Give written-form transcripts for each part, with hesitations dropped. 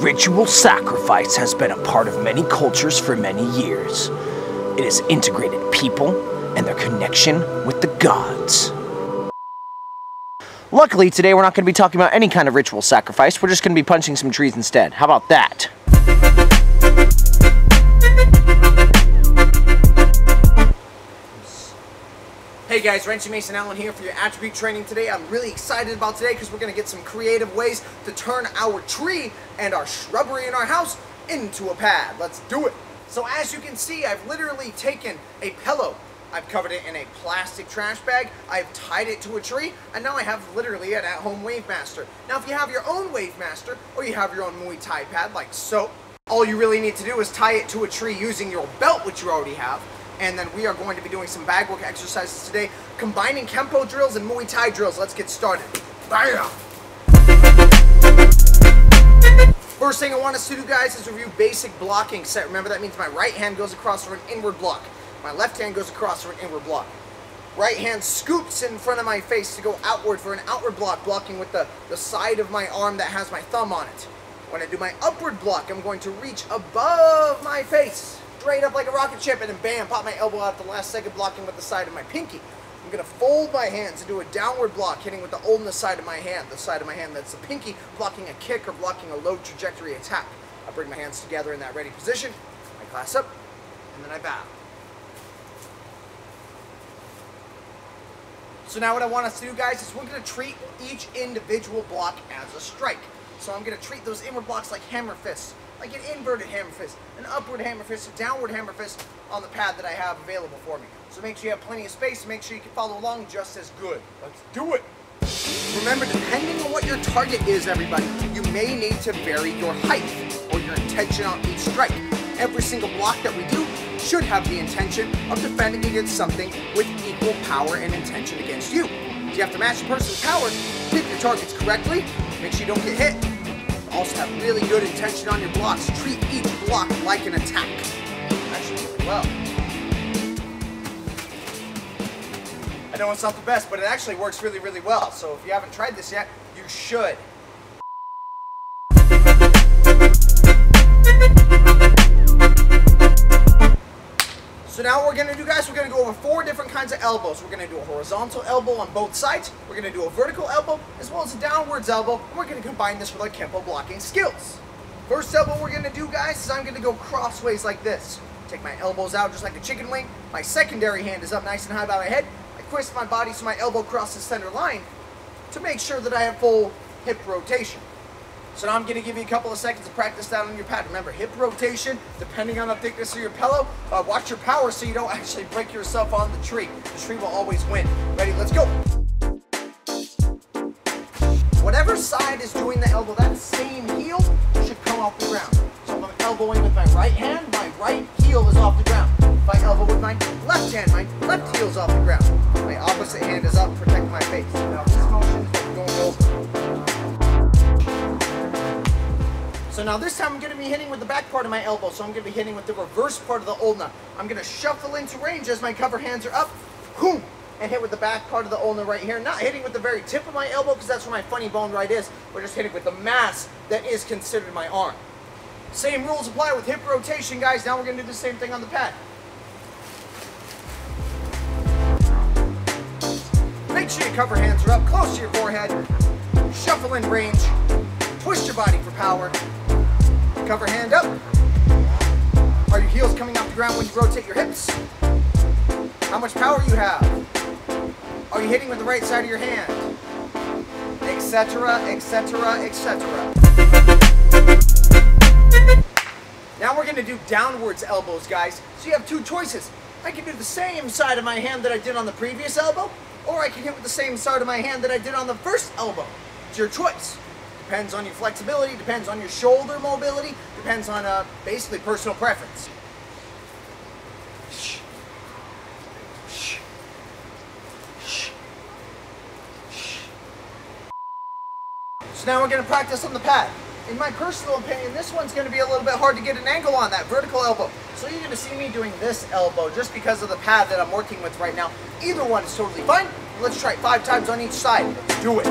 Ritual sacrifice has been a part of many cultures for many years. It has integrated people and their connection with the gods. Luckily, today we're not going to be talking about any kind of ritual sacrifice. We're just going to be punching some trees instead. How about that? Hey guys, Wrenchy Mason Allen here for your attribute training today. I'm really excited about today because we're going to get some creative ways to turn our tree and our shrubbery in our house into a pad. Let's do it. So as you can see, I've literally taken a pillow. I've covered it in a plastic trash bag, I've tied it to a tree, and now I have literally an at-home Wave Master. Now if you have your own Wave Master, or you have your own Muay Thai pad like so, all you really need to do is tie it to a tree using your belt, which you already have, and then we are going to be doing some bag work exercises today, combining Kempo drills and Muay Thai drills. Let's get started. Bam! First thing I want us to do, guys, is review basic blocking set. Remember, that means my right hand goes across for an inward block. My left hand goes across for an inward block. Right hand scoops in front of my face to go outward for an outward block, blocking with the side of my arm that has my thumb on it. When I do my upward block, I'm going to reach above my face, straight up like a rocket ship, and then bam, pop my elbow out at the last second, blocking with the side of my pinky. I'm going to fold my hands and do a downward block, hitting with the ulna side of my hand, the side of my hand that's the pinky, blocking a kick or blocking a low trajectory attack. I bring my hands together in that ready position, I class up, and then I bow. So now what I want us to do, guys, is we're going to treat each individual block as a strike. So I'm going to treat those inward blocks like hammer fists, like an inverted hammer fist, an upward hammer fist, a downward hammer fist on the pad that I have available for me. So make sure you have plenty of space, and make sure you can follow along just as good. Let's do it! Remember, depending on what your target is, everybody, you may need to vary your height or your intention on each strike. Every single block that we do should have the intention of defending against something with equal power and intention against you. So you have to match the person's power, hit your targets correctly, make sure you don't get hit. Also have really good intention on your blocks. Treat each block like an attack. Actually, really well. I know it's not the best, but it actually works really, really well. So if you haven't tried this yet, you should. So now what we're going to do, guys, we're going to go over 4 different kinds of elbows. We're going to do a horizontal elbow on both sides. We're going to do a vertical elbow as well as a downwards elbow. And we're going to combine this with our Kempo blocking skills. First elbow we're going to do, guys, is I'm going to go crossways like this. Take my elbows out just like a chicken wing. My secondary hand is up nice and high by my head. I twist my body so my elbow crosses center line to make sure that I have full hip rotation. So now I'm going to give you a couple of seconds to practice that on your pad. Remember, hip rotation, depending on the thickness of your pillow, watch your power so you don't actually break yourself on the tree. The tree will always win. Ready? Let's go. Whatever side is doing the elbow, that same heel should come off the ground. So if I'm elbowing with my right hand, my right heel is off the ground. If I elbow with my left hand, my left heel is off the ground. My opposite hand is up, protecting my face. Now this motion is going over. So now this time I'm going to be hitting with the back part of my elbow, so I'm going to be hitting with the reverse part of the ulna. I'm going to shuffle into range as my cover hands are up, boom, and hit with the back part of the ulna right here. Not hitting with the very tip of my elbow because that's where my funny bone right is. We're just hitting with the mass that is considered my arm. Same rules apply with hip rotation, guys. Now we're going to do the same thing on the pad. Make sure your cover hands are up close to your forehead. Shuffle in range. Twist your body for power. Cover hand up. Are your heels coming off the ground when you rotate your hips? How much power you have? Are you hitting with the right side of your hand? Etc., etc., etc. Now we're going to do downwards elbows, guys. So you have 2 choices. I can do the same side of my hand that I did on the previous elbow, or I can hit with the same side of my hand that I did on the first elbow. It's your choice. Depends on your flexibility, depends on your shoulder mobility, depends on basically personal preference. So now we're going to practice on the pad. In my personal opinion, this one's going to be a little bit hard to get an angle on, that vertical elbow. So you're going to see me doing this elbow just because of the pad that I'm working with right now. Either one is totally fine. Let's try it 5 times on each side. Let's do it.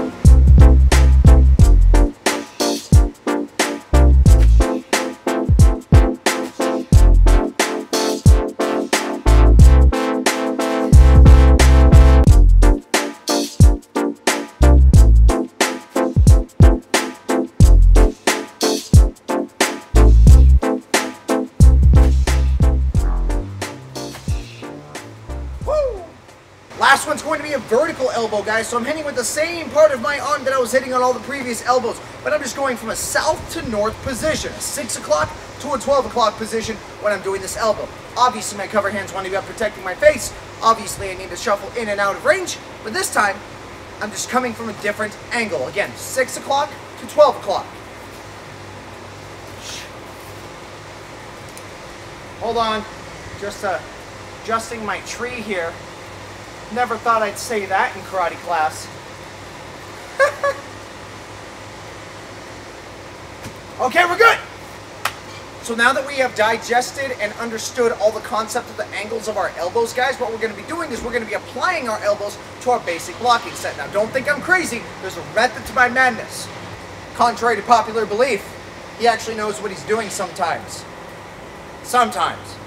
last one's going to be a vertical elbow, guys. So I'm hitting with the same part of my arm that I was hitting on all the previous elbows. But I'm just going from a south to north position. A 6 o'clock to a 12 o'clock position when I'm doing this elbow. Obviously, my cover hands want to be up protecting my face. Obviously, I need to shuffle in and out of range. But this time, I'm just coming from a different angle. Again, 6 o'clock to 12 o'clock. Hold on. Just adjusting my tree here. Never thought I'd say that in karate class. Okay, we're good. So now that we have digested and understood all the concept of the angles of our elbows, guys, what we're going to be doing is we're going to be applying our elbows to our basic blocking set. Now, don't think I'm crazy. There's a method to my madness. Contrary to popular belief, he actually knows what he's doing sometimes. Sometimes.